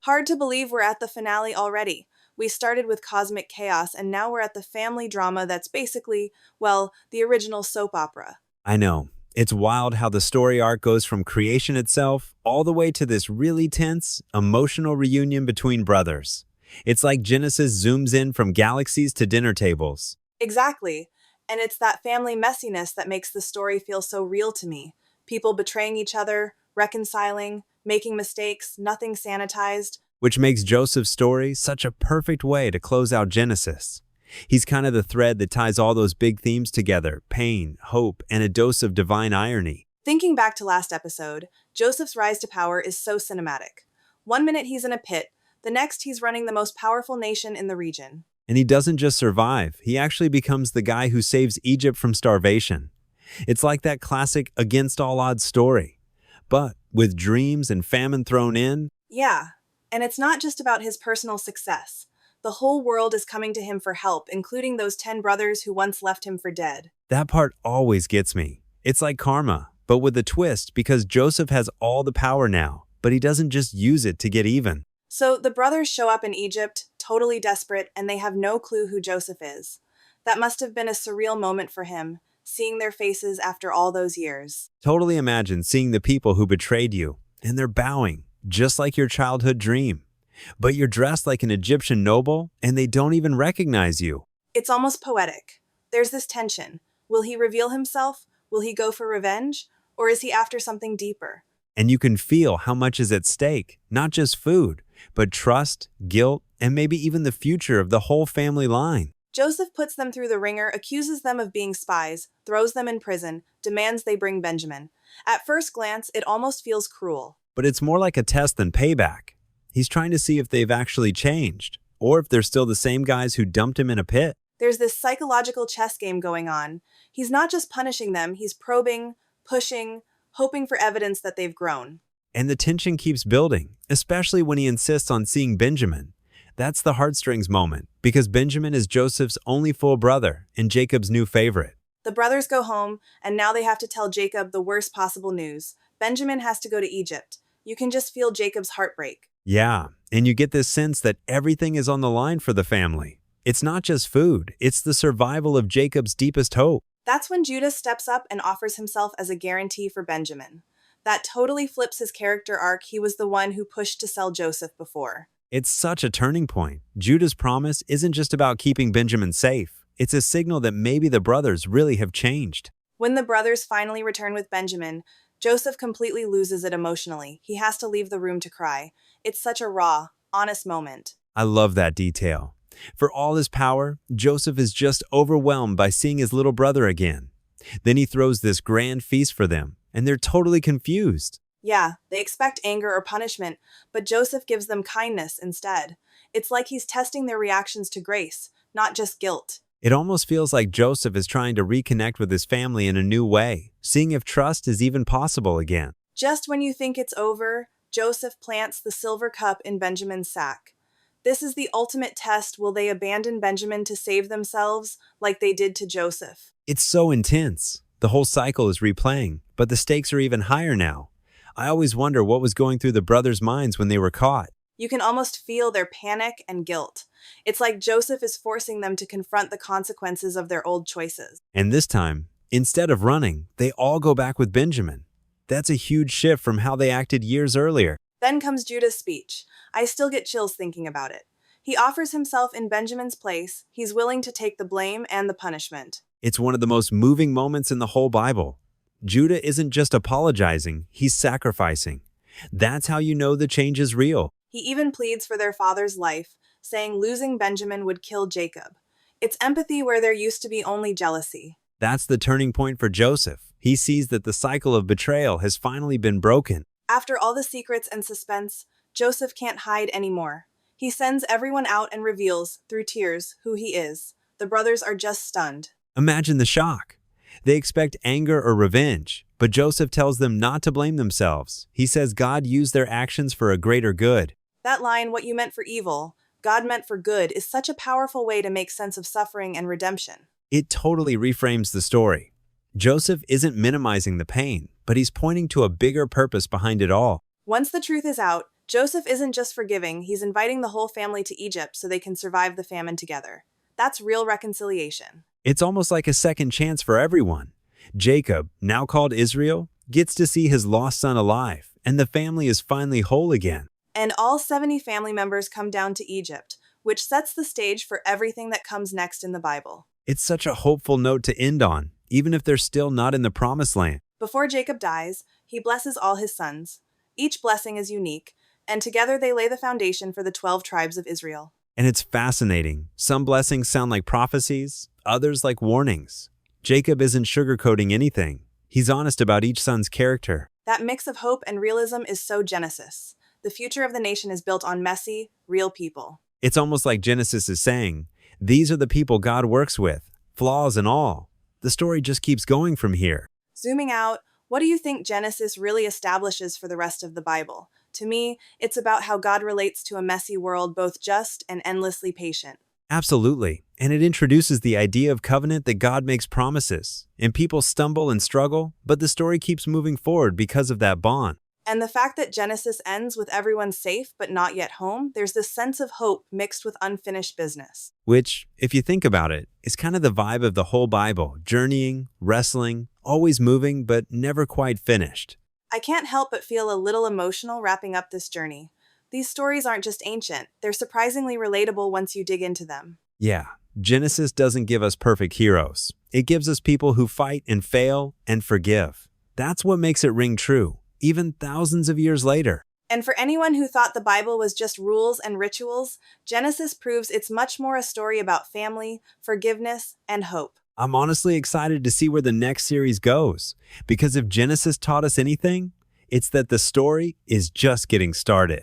Hard to believe we're at the finale already. We started with cosmic chaos, and now we're at the family drama that's basically, well, the original soap opera. I know. It's wild how the story arc goes from creation itself all the way to this really tense, emotional reunion between brothers. It's like Genesis zooms in from galaxies to dinner tables. Exactly. And it's that family messiness that makes the story feel so real to me. People betraying each other, reconciling, making mistakes, nothing sanitized. Which makes Joseph's story such a perfect way to close out Genesis. He's kind of the thread that ties all those big themes together: pain, hope, and a dose of divine irony. Thinking back to last episode, Joseph's rise to power is so cinematic. One minute he's in a pit, the next he's running the most powerful nation in the region. And he doesn't just survive, he actually becomes the guy who saves Egypt from starvation. It's like that classic against all odds story. But with dreams and famine thrown in, Yeah, and it's not just about his personal success. The whole world is coming to him for help, including those 10 brothers who once left him for dead. that part always gets me. It's like karma, but with a twist because Joseph has all the power now, but he doesn't just use it to get even. So the brothers show up in Egypt, totally desperate, and they have no clue who Joseph is. That must have been a surreal moment for him, seeing their faces after all those years. Totally imagine seeing the people who betrayed you, and they're bowing, just like your childhood dream. But you're dressed like an Egyptian noble, and they don't even recognize you. It's almost poetic. There's this tension. Will he reveal himself? Will he go for revenge? Or is he after something deeper? And you can feel how much is at stake, not just food, but trust, guilt, and maybe even the future of the whole family line. Joseph puts them through the ringer, accuses them of being spies, throws them in prison, demands they bring Benjamin. At first glance, it almost feels cruel. But it's more like a test than payback. He's trying to see if they've actually changed, or if they're still the same guys who dumped him in a pit. There's this psychological chess game going on. He's not just punishing them, he's probing, pushing, hoping for evidence that they've grown. And the tension keeps building, especially when he insists on seeing Benjamin. That's the heartstrings moment, because Benjamin is Joseph's only full brother and Jacob's new favorite. The brothers go home, and now they have to tell Jacob the worst possible news. Benjamin has to go to Egypt. You can just feel Jacob's heartbreak. Yeah, and you get this sense that everything is on the line for the family. It's not just food, it's the survival of Jacob's deepest hope. That's when Judah steps up and offers himself as a guarantee for Benjamin. That totally flips his character arc. He was the one who pushed to sell Joseph before. It's such a turning point. Judah's promise isn't just about keeping Benjamin safe. It's a signal that maybe the brothers really have changed. When the brothers finally return with Benjamin, Joseph completely loses it emotionally. He has to leave the room to cry. It's such a raw, honest moment. I love that detail. For all his power, Joseph is just overwhelmed by seeing his little brother again. Then he throws this grand feast for them, and they're totally confused. Yeah, they expect anger or punishment, but Joseph gives them kindness instead. It's like he's testing their reactions to grace, not just guilt. It almost feels like Joseph is trying to reconnect with his family in a new way, seeing if trust is even possible again. Just when you think it's over, Joseph plants the silver cup in Benjamin's sack. This is the ultimate test. Will they abandon Benjamin to save themselves like they did to Joseph? It's so intense. The whole cycle is replaying, but the stakes are even higher now. I always wonder what was going through the brothers' minds when they were caught. You can almost feel their panic and guilt. It's like Joseph is forcing them to confront the consequences of their old choices. And this time, instead of running, they all go back with Benjamin. That's a huge shift from how they acted years earlier. Then comes Judah's speech. I still get chills thinking about it. He offers himself in Benjamin's place. He's willing to take the blame and the punishment. It's one of the most moving moments in the whole Bible. Judah isn't just apologizing, he's sacrificing. That's how you know the change is real. He even pleads for their father's life, saying losing Benjamin would kill Jacob. It's empathy where there used to be only jealousy. That's the turning point for Joseph. He sees that the cycle of betrayal has finally been broken. After all the secrets and suspense, Joseph can't hide anymore. He sends everyone out and reveals, through tears, who he is. The brothers are just stunned. Imagine the shock. They expect anger or revenge, but Joseph tells them not to blame themselves. He says God used their actions for a greater good. That line, what you meant for evil, God meant for good, is such a powerful way to make sense of suffering and redemption. It totally reframes the story. Joseph isn't minimizing the pain, but he's pointing to a bigger purpose behind it all. Once the truth is out, Joseph isn't just forgiving, he's inviting the whole family to Egypt so they can survive the famine together. That's real reconciliation. It's almost like a second chance for everyone. Jacob, now called Israel, gets to see his lost son alive, and the family is finally whole again. And all 70 family members come down to Egypt, which sets the stage for everything that comes next in the Bible. It's such a hopeful note to end on, even if they're still not in the promised land. Before Jacob dies, he blesses all his sons. Each blessing is unique, and together they lay the foundation for the 12 tribes of Israel. And it's fascinating. Some blessings sound like prophecies, others like warnings. Jacob isn't sugarcoating anything. He's honest about each son's character. That mix of hope and realism is so Genesis. The future of the nation is built on messy, real people. It's almost like Genesis is saying, these are the people God works with, flaws and all. The story just keeps going from here. Zooming out, what do you think Genesis really establishes for the rest of the Bible? To me, it's about how God relates to a messy world, both just and endlessly patient. Absolutely. And it introduces the idea of covenant that God makes promises. And people stumble and struggle, but the story keeps moving forward because of that bond. And the fact that Genesis ends with everyone safe but not yet home, there's this sense of hope mixed with unfinished business. Which, if you think about it, is kind of the vibe of the whole Bible, journeying, wrestling, always moving, but never quite finished. I can't help but feel a little emotional wrapping up this journey. These stories aren't just ancient, they're surprisingly relatable once you dig into them. Yeah, Genesis doesn't give us perfect heroes. It gives us people who fight and fail and forgive. That's what makes it ring true, even thousands of years later. And for anyone who thought the Bible was just rules and rituals, Genesis proves it's much more a story about family, forgiveness, and hope. I'm honestly excited to see where the next series goes, because if Genesis taught us anything, it's that the story is just getting started.